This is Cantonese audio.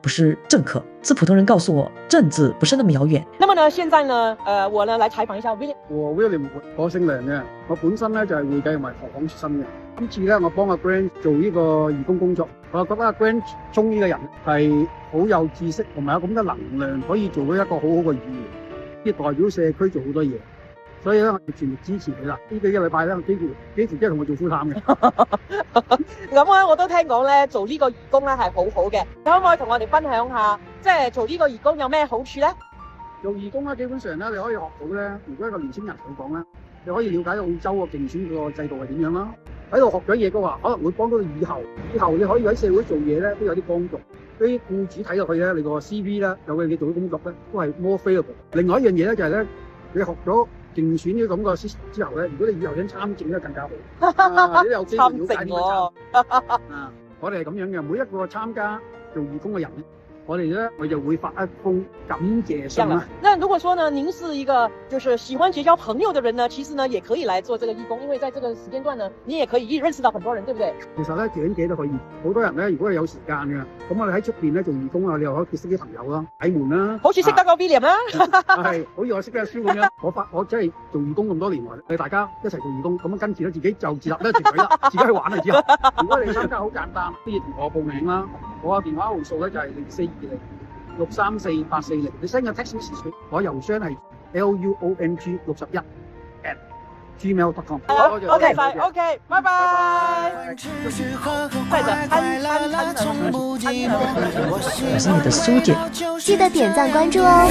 不是政客，是普通人告訴我，政治不是那麼遙遠。那麼呢，現在呢，我呢來採訪一下 William。William， 我姓梁嘅，我本身咧就係會計同埋投行出身嘅。今次咧，我幫阿 Grant 做呢個義工工作，我覺得阿 Grant 聰呢個人係好有知識同埋有咁嘅能量，可以做到一個好好嘅議員，即係代表社區做好多嘢。所以咧，我哋全力支持佢啦。呢幾個禮拜咧，幾乎即係同我做 full time 嘅。咁咧，我都聽講咧，做呢個義工咧係好好嘅。你可唔可以同我哋分享下，即係做呢個義工有咩好處咧？做義工咧，基本上咧，你可以學到咧，如果一個年輕人嚟講咧，你可以了解澳洲個競選個制度係點樣啦。喺度學咗嘢嘅話，可能會幫到你以後你可以喺社會做嘢咧，都有啲幫助。啲僱主睇落去咧，你個 CV 咧，有嘅你做嘅工作咧，都係 more favorable。另外一樣嘢咧，就係咧，你學咗競選呢咁個 system 之後咧，如果你以後想參政咧，更加好。你都有機會了解點樣參。我哋係咁樣嘅，每一個參加做義工嘅人咧，我就會發一封感謝信啦。那如果說呢，您是一個就是喜歡結交朋友的人呢，其實呢也可以來做這個義工，因為在這個時間段呢，你也可以認識到很多人，對不對？其實咧，長者都可以，好多人咧，如果你有時間嘅，咁我哋喺出邊咧做義工啊，你又可以結識啲朋友啦，睇門啦。好似識得個 William 啦，係，好似我識得阿蕭咁樣。我真係做義工咁多年來，你大家一齊做義工，咁樣跟住咧自己就自立咧團隊啦，自己去玩啊之後。如果你參加好簡單，都要同我報名啦。我個電話號數咧就係0420634840，你 send 個 text message， 我郵箱係 LUONG61@gmail.com。好 ，OK， 拜拜。帶着餐的，我是你的蘇姐，記得點讚關注哦。